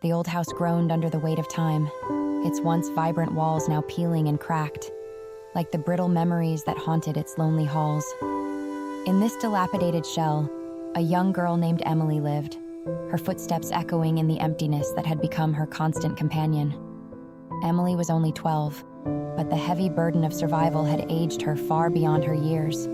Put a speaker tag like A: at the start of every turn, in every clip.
A: The old house groaned under the weight of time, its once vibrant walls now peeling and cracked, like the brittle memories that haunted its lonely halls. In this dilapidated shell, a young girl named Emily lived, her footsteps echoing in the emptiness that had become her constant companion. Emily was only 12, but the heavy burden of survival had aged her far beyond her years.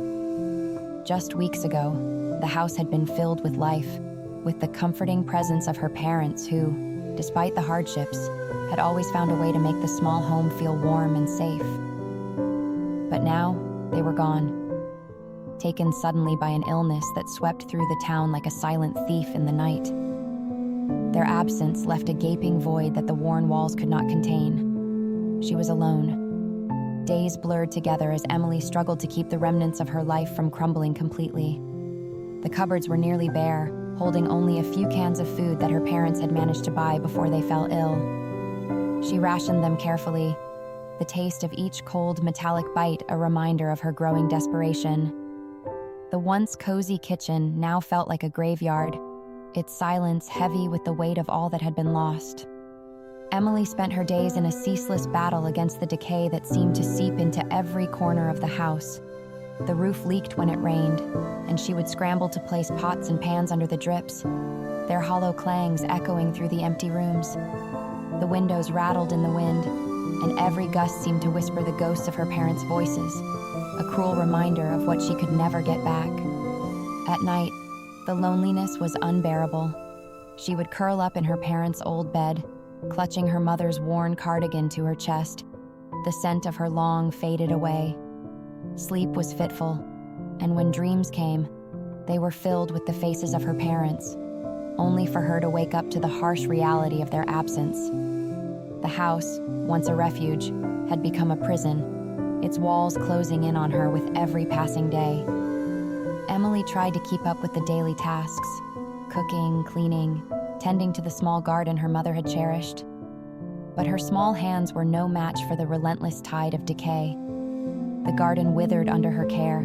A: Just weeks ago, the house had been filled with life, with the comforting presence of her parents who, despite the hardships, had always found a way to make the small home feel warm and safe. But now, they were gone, taken suddenly by an illness that swept through the town like a silent thief in the night. Their absence left a gaping void that the worn walls could not contain. She was alone. Days blurred together as Emily struggled to keep the remnants of her life from crumbling completely. The cupboards were nearly bare, holding only a few cans of food that her parents had managed to buy before they fell ill. She rationed them carefully, the taste of each cold, metallic bite a reminder of her growing desperation. The once cozy kitchen now felt like a graveyard, its silence heavy with the weight of all that had been lost. Emily spent her days in a ceaseless battle against the decay that seemed to seep into every corner of the house. The roof leaked when it rained, and she would scramble to place pots and pans under the drips, their hollow clangs echoing through the empty rooms. The windows rattled in the wind, and every gust seemed to whisper the ghosts of her parents' voices, a cruel reminder of what she could never get back. At night, the loneliness was unbearable. She would curl up in her parents' old bed, clutching her mother's worn cardigan to her chest, the scent of her long faded away. Sleep was fitful, and when dreams came, they were filled with the faces of her parents, only for her to wake up to the harsh reality of their absence. The house, once a refuge, had become a prison, its walls closing in on her with every passing day. Emily tried to keep up with the daily tasks, cooking, cleaning, tending to the small garden her mother had cherished. But her small hands were no match for the relentless tide of decay. The garden withered under her care,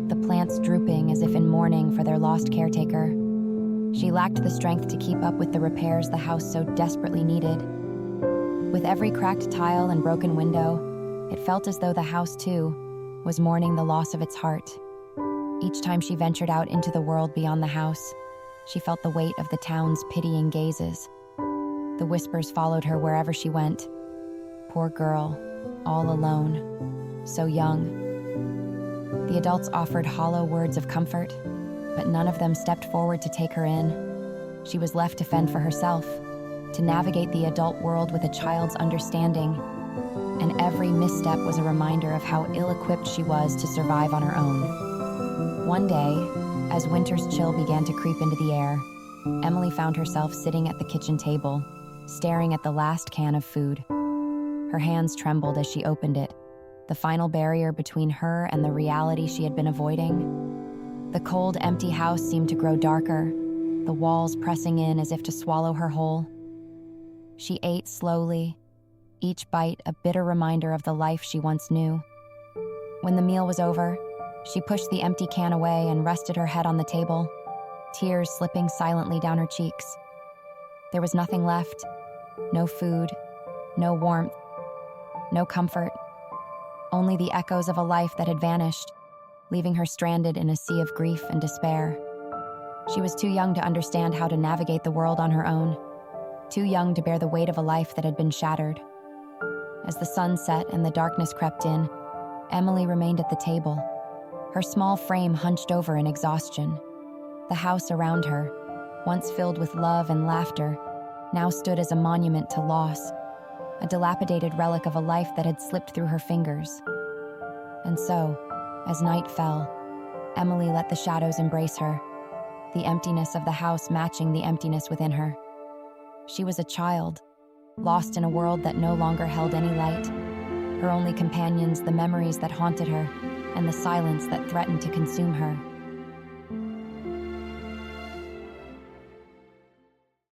A: the plants drooping as if in mourning for their lost caretaker. She lacked the strength to keep up with the repairs the house so desperately needed. With every cracked tile and broken window, it felt as though the house, too, was mourning the loss of its heart. Each time she ventured out into the world beyond the house, she felt the weight of the town's pitying gazes. The whispers followed her wherever she went. Poor girl, all alone, so young. The adults offered hollow words of comfort, but none of them stepped forward to take her in. She was left to fend for herself, to navigate the adult world with a child's understanding, and every misstep was a reminder of how ill-equipped she was to survive on her own. One day, as winter's chill began to creep into the air, Emily found herself sitting at the kitchen table, staring at the last can of food. Her hands trembled as she opened it, the final barrier between her and the reality she had been avoiding. The cold, empty house seemed to grow darker, the walls pressing in as if to swallow her whole. She ate slowly, each bite a bitter reminder of the life she once knew. When the meal was over, she pushed the empty can away and rested her head on the table, tears slipping silently down her cheeks. There was nothing left, no food, no warmth, no comfort, only the echoes of a life that had vanished, leaving her stranded in a sea of grief and despair. She was too young to understand how to navigate the world on her own, too young to bear the weight of a life that had been shattered. As the sun set and the darkness crept in, Emily remained at the table, her small frame hunched over in exhaustion. The house around her, once filled with love and laughter, now stood as a monument to loss, a dilapidated relic of a life that had slipped through her fingers. And so, as night fell, Emily let the shadows embrace her, the emptiness of the house matching the emptiness within her. She was a child, lost in a world that no longer held any light, her only companions the memories that haunted her and the silence that threatened to consume her.